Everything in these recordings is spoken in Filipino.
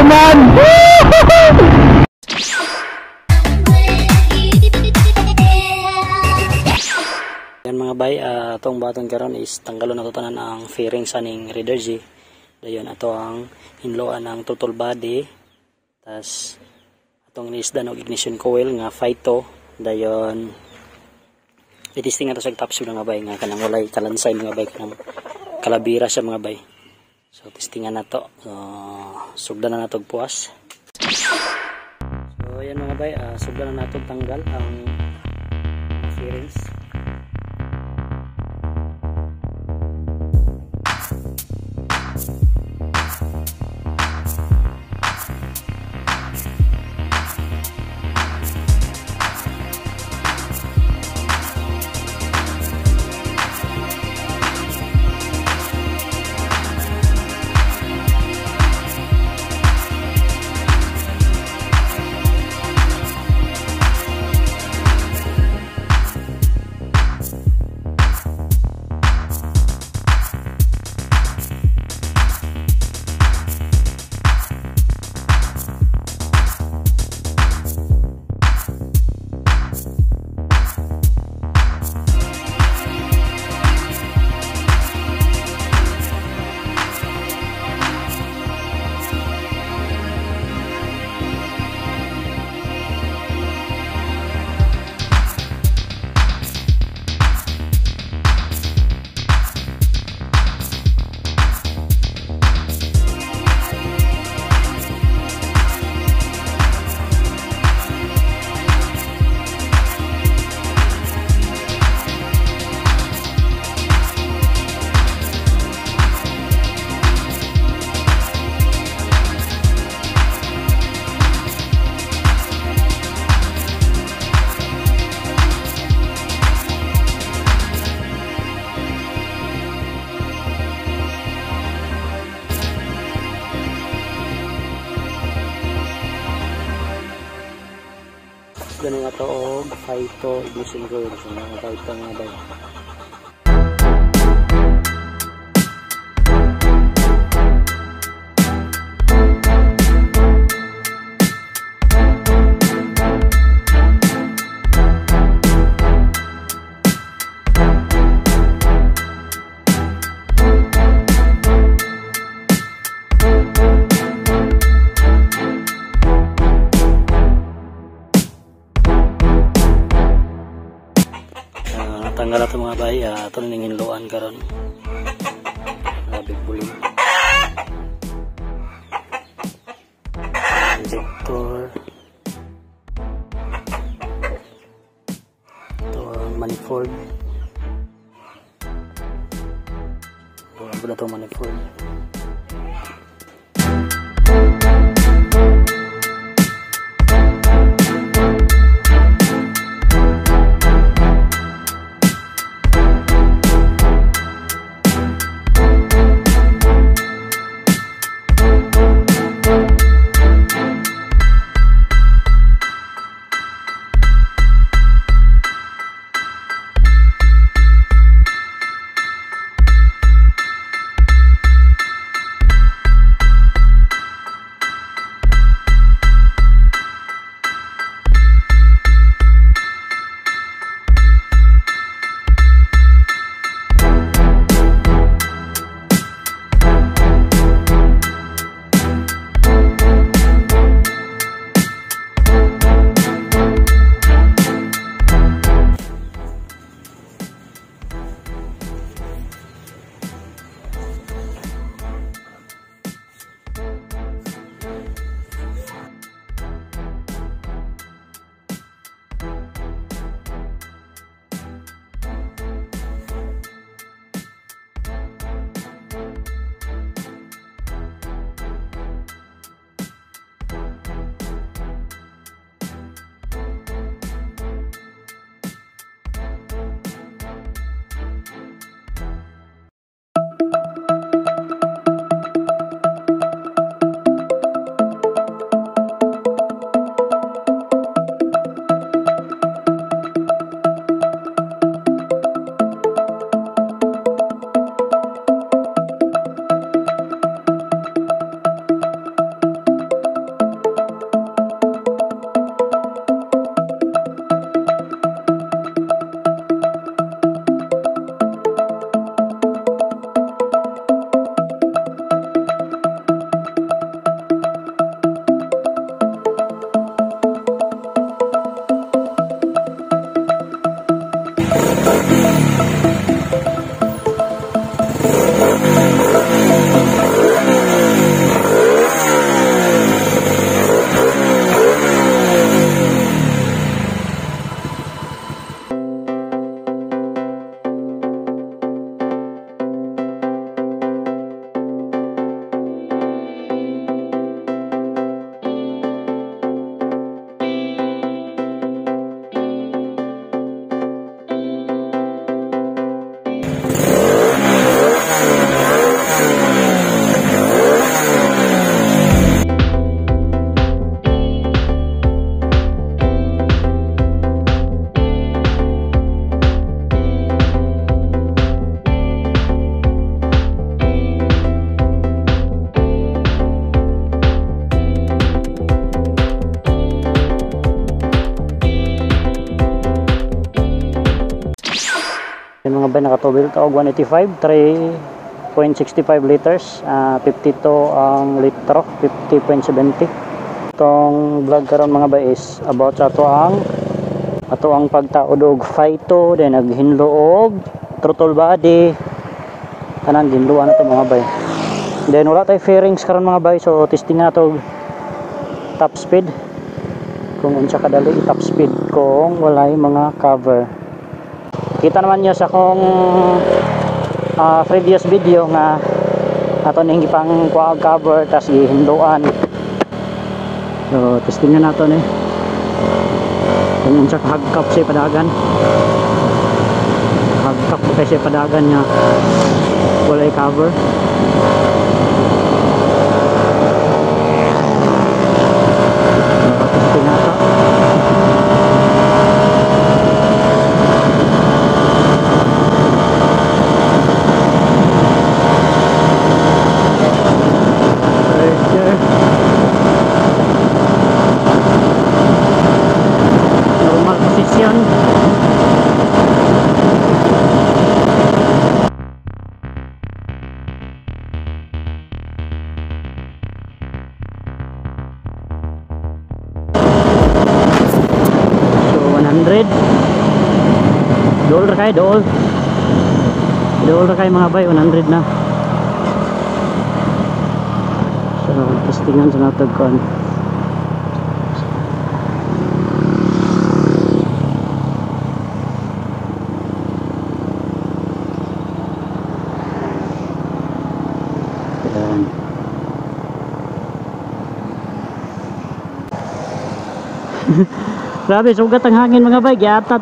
naman! Yan mga bay, itong baton karon is tanggalon na tanan ang fairing sa ning Raider Z. Dayon ato ang hinloan ng total body. Tas atong nisdan og ignition coil nga Phyto. Dayon i-testing nato sa top speed mga bay nga kanang walay kalansay mga bay, kanang kalabira siya mga bay. So testingan nato. So sugdan na nato og puwas. So yan mga bay, sugdan na nato tanggal ang fairings. Ganun nga ito o Phyto ignition coil. So mga Phyto nga ba yun? Tanggal nato mga bay, ito na ningin loan karon. Big bully. Injector. Ito ang manifold. Ito na ito manifold. mga bay, nakatubil ito og 185, 3.65 liters, 52 ang litro, 50.70. Itong vlog karon mga bay is about sa ato ang pagtaod og Phyto, then naghinlo og throttle body, tanan ginluan na ito mga bay. Then wala tayo fairings karon mga bay, so testing na ito top speed, kung unsa kadali top speed kung walay mga cover. Kita naman niyo sa kung previous video nga ato ning gipang kuha cover tas gihinduan. So testingan nato ni kung unsa kahagkap sa padagan. Hagkap kasi padagan niya walay cover. Testing nato. Normal position. So 100. Dool ra kay dool. Dool ra kay mga bay, 100 na. So testingan sa natag kon. Grabe, sugat ang hangin mga bay, giatat.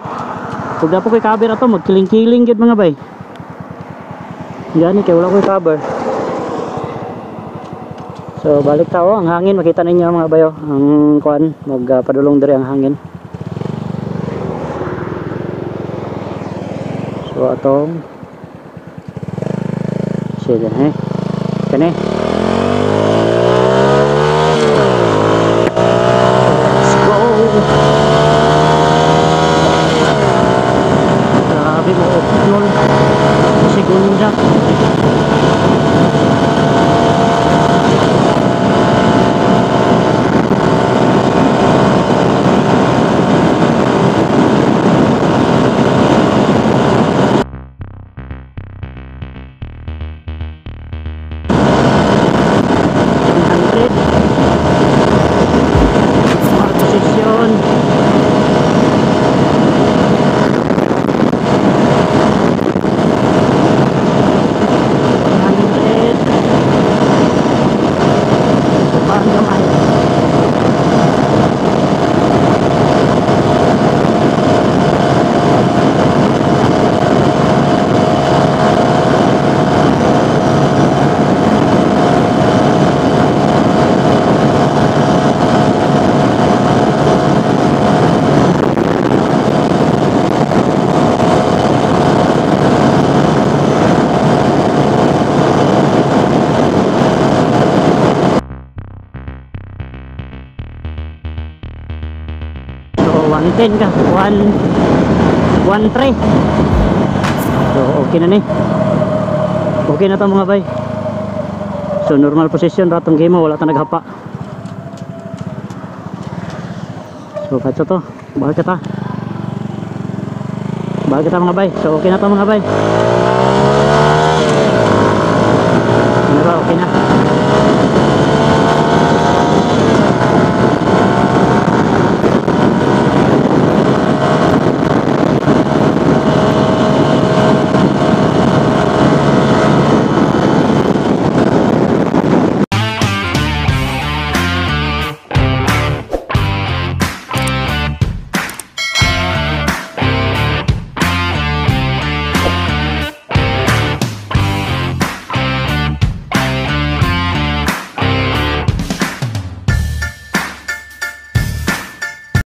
Kung na po ko'y cover ato, magkiling-kiling yun mga bay. Gani, kaya wala ko'y cover. So, balik tao, ang hangin, makita ninyo mga bay, oh. Ang kuan, magpadulong dari ang hangin. So, atong sige, kani. Grabe mo, opnol segunda. So 110 ka, 113. So okay na ni. Okay na to mga bay. So normal position ratong game, wala ta naghapa. So kato to, bahal kita mga bay. So okay na to mga bay.